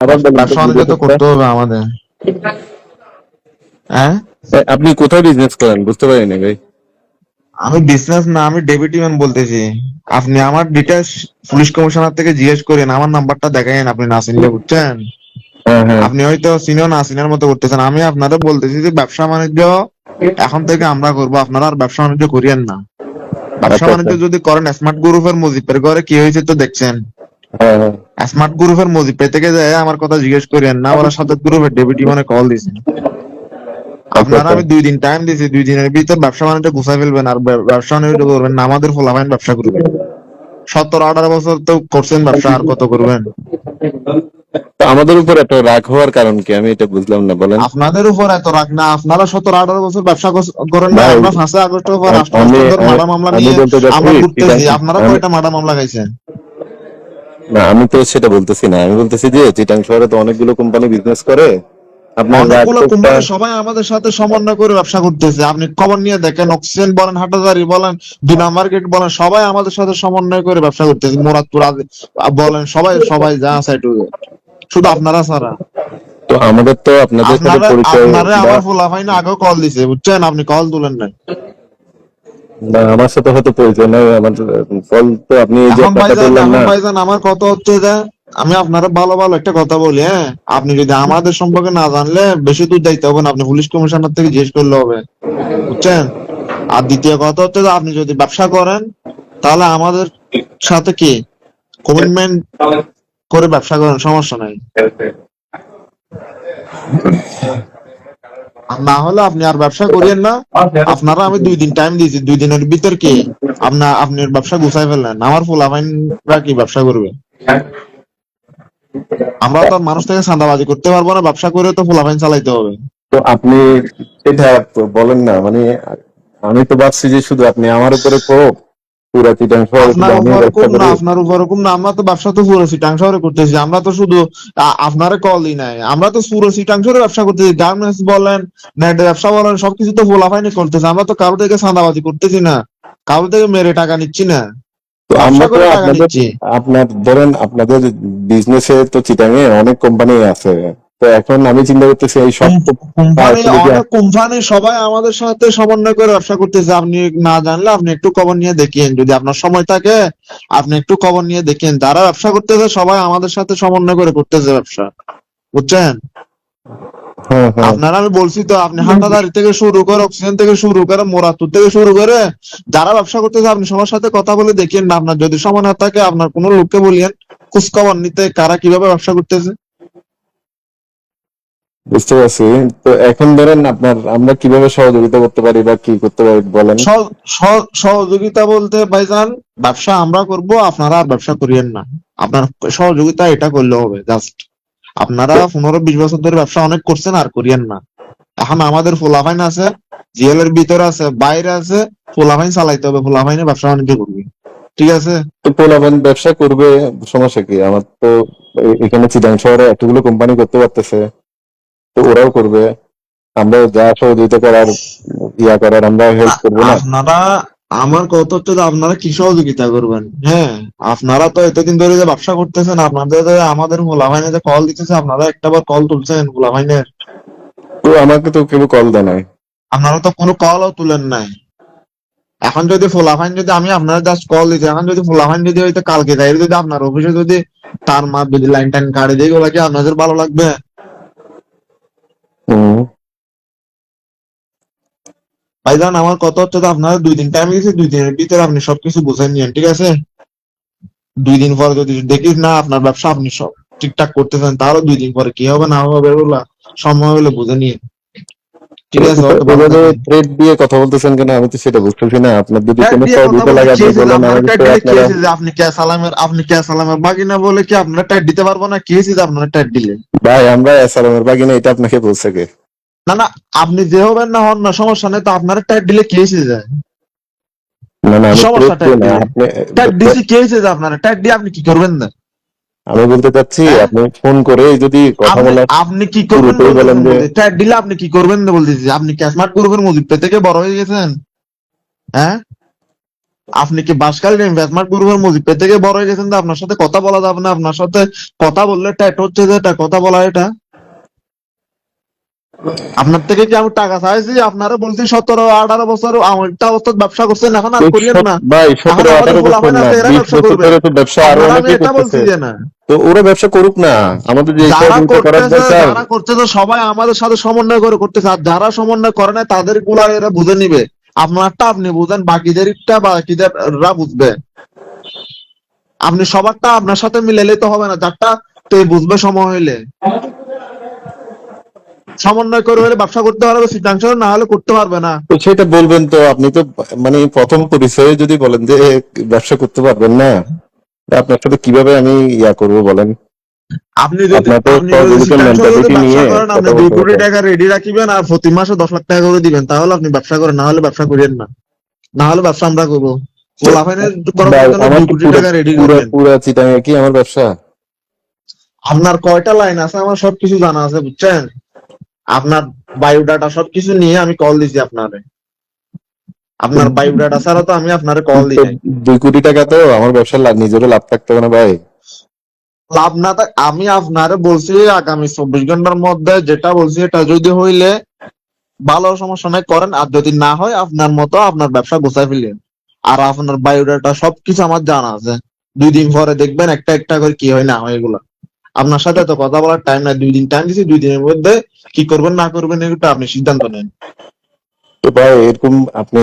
আবার বলেন তো ব্যবসা বাণিজ্য তো বিজনেসটা। করতে হবে আমাদের। হ্যাঁ, আপনি কোথায় বিজনেস করেন বুঝতে পারিনি ভাই। আমি বিজনেস না, আমি ডেপুটি ম্যান বলতেছি। আপনি আমার ডিটেলস পুলিশ কমিশনার থেকে জিজ্ঞেস করেন, আমার নাম্বারটা দেখাইন আপনি না চিনলে, বুঝছেন? হ্যাঁ হ্যাঁ। আপনি হয়তো চিনেও না চিনার মতো করতেছেন। আমি আপনাদের বলতেছি যে ব্যবসা বাণিজ্য এখন থেকে আমরা করবো, আপনারা আর ব্যবসা বাণিজ্য করিয়েন না। ব্যবসা আচ্ছা আচ্ছা। বাণিজ্য যদি করেন, স্মার্ট গ্রুপের মুজিবের ঘরে কি হয়েছে তো দেখছেন। হ্যাঁ হ্যাঁ। স্মার্ট গ্রুপের মুজিব থেকে যায় আমার কথা জিজ্ঞেস করেন না, ওরা সাজ্জাদ গ্রুপের ডেপুটি মানে কল দিছে। আচ্ছা আপনারা আচ্ছা। আমি 2 দিন টাইম দিছি, 2 দিনের ভিতর ব্যবসা বাণিজ্য গুছাই ফেলবেন, আর ব্যবসা বাণিজ্য করবেন না আমাদের ফলাফাইন ব্যবসা করবেন। 17-18 বছর তো করছেন ব্যবসা, আর কত করবেন? তো আমাদের উপর এত রাগ হওয়ার কারণ কি আমি এটা বুঝলাম না, বলেন। আপনাদের উপর এত রাগ না, আপনারা 17-18 বছর ব্যবসা করেন না। ভাই আমরা 5ই আগস্টের পর রাষ্ট্র আমি হস্তান্তর আমি মার্ডার মামলা আমি নিয়ে বলতে চাচ্ছি আমরা চিটাং। ঘুরতেছি। আপনারা আমি কয়টা মার্ডার মামলা খাইছেন? না, আমি তো সেটা বলতেছি না, আমি বলতেছি যে চিটাং শহরে তো অনেকগুলো কোম্পানি বিজনেস করে, আপনার রাগ অনেকগুলো ক্ষোভটা। কোম্পানি সবাই আমাদের সাথে সমন্বয় করে ব্যবসা করতেছে। আপনি খবর নিয়ে দেখেন, অক্সিজেন বলেন, হাটাজারি বলেন, 2 নাম্বার গেট বলেন, সবাই আমাদের সাথে সমন্বয় করে ব্যবসা করতেছে। মুরাদপুর বলেন, সবাই সবাই যা আছে একটু, শুধু আপনারা ছাড়া। তো আমাদের তো আপনাদের সাথে আপনারা পরিচয় আপনারা বা আমার ফুলাফাইন আগেও কল দিছে, বুঝছেন? আপনি কল তুলেন না। না, আমার সাথে হয়তো পরিচয় নাই আমার। ফল তো আপনি এই যে কথা বললেন এখন না। ভাইজান আমার কথা হচ্ছে যে আমি আপনারা ভালো ভালো একটা কথা বলি, হ্যাঁ? আপনি যদি আমাদের সম্পর্কে না জানলে বেশি দূর যাইতে হবে না, আপনি পুলিশ কমিশনার থেকে জিজ্ঞেস করলে হবে, বুঝছেন? আর দ্বিতীয় কথা হচ্ছে যে আপনি যদি ব্যবসা করেন, তাহলে আমাদের সাথে কি কমিটমেন্ট করে ব্যবসা করেন, সমস্যা নাই। আর না হলে আপনি আর ব্যবসা করিয়েন না। আপনারা আমি 2 দিন টাইম দিয়েছি, 2 দিনের ভিতর কি আপনার ব্যবসা গুছাই ফেললেন, আমার ফুলাফাইনরা কি ব্যবসা করবে? আমরা তো আর মানুষ থেকে চাঁদাবাজি করতে পারবো না, ব্যবসা করে তো ফুলাফাইন চালাইতে হবে। তো আপনি এটা তো বলেন না, মানে আমি তো ভাবছি যে শুধু আপনি আমার উপরে ক্ষোভ, পুরা চিটাং শহরে শুধু আপনার আমি উপর ব্যবসা কম না, করি। আপনার উপর কম না, আমরা তো ব্যবসা তো পুরো চিটাং শহরে করতেছি। আমরা তো শুধু আপনারে কল দিই নাই, আমরা তো পুরো চিটাং শহরে ব্যবসা করতেছি। গার্মেন্টস বলেন, নেট ব্যবসা বলেন, সবকিছু তো ফুলাফাইনি করতেছি। আমরা তো কারো থেকে চাঁদাবাজি করতেছি না, কারো থেকে মেরে টাকা নিচ্ছি না, তো ব্যবসা আমরা তো করে টাকা আপনাদের, নিচ্ছি। আপনার ধরেন আপনাদের বিজনেসে তো চিটাঙে অনেক কোম্পানি আছে। তো এখন আমি চিন্তা করতেছি এই সব কোম্পানি, আসলে কি অনেক কোম্পানি সবাই আমাদের সাথে সমন্বয় করে ব্যবসা করতেছে। আপনি না জানলে আপনি একটু খবর নিয়ে দেখেন, যদি আপনার সময় থাকে আপনি একটু খবর নিয়ে দেখেন। যারা ব্যবসা করতেছে সবাই আমাদের সাথে সমন্বয় করে করতেছে ব্যবসা, বুঝছেন? হ্যাঁ হ্যাঁ। আপনারা আমি বলছি তো, আপনি হাটাদারি থেকে শুরু করে, অক্সিজেন থেকে শুরু করে, মোরাদপুর থেকে শুরু করে যারা ব্যবসা করতেছে আপনি সবার সাথে কথা বলে দেখেন না। আপনার যদি সময় না থাকে আপনার কোনো লোককে বলিয়েন খোঁজ খবর নিতে, কারা কিভাবে ব্যবসা করতেছে। বুঝতে পারছি। তো এখন ধরেন আপনার আমরা কিভাবে সহযোগিতা করতে পারি বা কি করতে পারি বলেন। সহযোগিতা বলতে ভাইজান, ব্যবসা আমরা করব, আপনারা আর ব্যবসা করিয়েন না। আপনার সহযোগিতা এটা করলে হবে জাস্ট। আপনারা 15-20 বছর ধরে ব্যবসা অনেক করছেন, আর করিয়েন না। এখন আমাদের ফুলাফাইন আছে, জিএল এর ভিতরে আছে, বাইরে আছে, ফুলাফাইন চালাইতে হবে, ফুলাফাইনে ব্যবসা বাণিজ্য করবে, ঠিক আছে? তো পোলাপান ব্যবসা করবে, সমস্যা কি? আমার তো এখানে চিটাং শহরে এতগুলো কোম্পানি করতে পারতেছে, তো ওরাও করবে। আমরা যা সহযোগিতা করার, ইয়া করার আমরা না, হেল্প করবো না। আপনারা, আমার কথা হচ্ছে যে আপনারা কি সহযোগিতা করবেন? হ্যাঁ, আপনারা তো এতদিন ধরে যে ব্যবসা করতেছেন, আপনাদের আমাদের ফুলাফাইনে যে কল দিতেছে, আপনারা একটাবার কল তুলছেন ফুলাফাইনের? তো আমাকে তো কেউ কল দেয় নাই। আপনারা তো কোনো কলও তুলেন নাই। এখন যদি ফুলাফাইন, যদি আমি আপনারা জাস্ট কল দিচ্ছি, এখন যদি ফুলাফাইন যদি হয়তো কালকে যাই, যদি আপনার অফিসে যদি তার মা যদি লাইন টাইন কাটে দিয়ে, ওগুলা কি আপনাদের ভালো লাগবে? হুম। ভাইজান আমার কথা হচ্ছে যে আপনারা 2 দিন টাইম দিয়েছে, 2 দিনের ভিতরে আপনি সবকিছু বুঝে নিয়েন, ঠিক আছে? 2 দিন পরে যদি দেখিস না আপনার ব্যবসা আপনি সব ঠিকঠাক করতেছেন, তাহলে 2 দিন পরে কি হবে না হবে এগুলা সময় হলে বুঝে নিয়ে, ঠিক আছে? ওকে, ভালো এভাবে থাকেন। থ্রেট দিয়ে কথা বলতেছেন কেন? আমি তো সেটা বুঝতেছি না। আপনার যদি ট্যাগ কোনো দিয়ে কথা সহযোগিতা বলতে লাগে কি আপনি হয়েছে যে বলেন আপনারা আমাকে, ট্যাগ তো দিলে কি আপনারা। হয়েছে যে আপনি কে সালামের বাগিনা বলে কি আপনারা ট্যাগ দিতে পারবো না? কি হয়েছে যে আপনারা ট্যাগ দিলে? ভাই আমরা এসালামের বাগিনা, এটা আপনাকে বলছে কে? না না, আপনি যে হবেন না হন না, সমস্যা নেই তো, আপনারা ট্যাগ দিলে কি হয়েছে যায়? না না, কি আমি সমস্যা থ্রেট ট্যাগ দিই না দিলে? আপনি। ট্যাগ দিছি কি হয়েছে যে আপনারা ট্যাগ দিয়ে আপনি কি করবেন না? আমি বলতে চাচ্ছি হ্যাঁ, আপনি ফোন করে যদি কথা আপনি বলার আপনি কি করবেন শুরুতেই বলেন বলতেছেন? যে। বলতে ট্যাগ দিলে আপনি কি করবেন না বলতেছি। আপনি কি স্মার্ট গ্রুপের মুজিব থেকে বড় হয়ে গেছেন? হ্যাঁ, আপনি কি বাসকালীন ইনভেস্টমেন্ট গ্রুপের মুজিব থেকে বড় হয়ে গেছেন যে আপনার সাথে কথা বলা যাবে না, আপনার সাথে কথা বললে ট্যাট হচ্ছে যে এটা কথা বলা এটা। আপনার থেকে কি আমি টাকা চাইছি? আপনারা বলছি 17-18 বছর আমারটা অবস্থা ব্যবসা করছেন, এখন আর করিয়েন না। ভাই এখন 17-18 আমাদের বছর ফলাফল না, আছে, এরা 20 ব্যবসা বছর করবে। ধরে তো ব্যবসা আরো আপনারা আমি অনেকেই এটা বলছি করতেছে। যে না, তো ওরা ব্যবসা করুক না, আমাদের যে যারা সহযোগিতা করার করতেছে দরকার। যারা করতেছে সবাই আমাদের সাথে সমন্বয় করে করতেছে, আর যারা সমন্বয় করে না তাদের গুলা এরা বুঝে নিবে। আপনারটা আপনি বুঝেন, বাকিদেরটা বাকিদেররা বুঝবে। আপনি সবারটা আপনার সাথে মিলাইলে তো হবে না, যারটা তো বুঝবে সময় হইলে। সমন্বয় করে হলে ব্যবসা করতে পারবে, সিদ্ধান্ত না হলে করতে পারবে না। তো সেটা বলবেন তো, আপনি তো মানে প্রথম পরিচয়ে যদি বলেন যে ব্যবসা করতে পারবেন না, আপনার সাথে কিভাবে আমি ইয়া করব বলেন? আপনার তো আপনি যদি সহযোগিতার সিদ্ধান্ত যদি মেন্টালিটি ব্যবসা নিয়ে করেন, আপনি কথা 2 বলতে কোটি হবে। টাকা রেডি রাখিবেন আর প্রতি মাসে 10 লাখ টাকা করে দিবেন, তাহলে আপনি ব্যবসা করেন, না হলে ব্যবসা করিয়েন না। না হলে ব্যবসা আমরা করবো। লাফাইনের করার ভাই জন্য আমার 2 কি কোটি পুরো টাকা রেডি পুরো করবেন। পুরো চিটাঙে কি আমার ব্যবসা? আপনার কয়টা লাইন আছে আমার সবকিছু জানা আছে, বুঝছেন? আপনার বায়োডাটা সবকিছু নিয়ে আমি কল দিছি আপনারে। আপনার বায়োডাটা ছাড়া তো আমি আপনারে কল দিই তো নাই। 2 কোটি টাকা তো আমার ব্যবসার নিজেরও লাভ থাকতে হবে না ভাই? লাভ না থাক, আমি আপনারে বলছি আগামী 24 ঘন্টার মধ্যে যেটা বলছি এটা যদি হইলে ভালো, সমস্যা নাই করেন, আর যদি না হয় আপনার মতো আপনার ব্যবসা গোছায় ফেলেন। আর আপনার বায়োডাটা সবকিছু আমার জানা আছে। 2 দিন পরে দেখবেন একটা একটা করে কি হয় না হয় এগুলা। আপনার সাথে তো কথা বলার টাইম নাই, 2 দিন টাইম দিছি, 2 দিনের মধ্যে কি করবেন না করবেন এটা আপনি সিদ্ধান্ত নেন। তো ভাই এরকম আপনি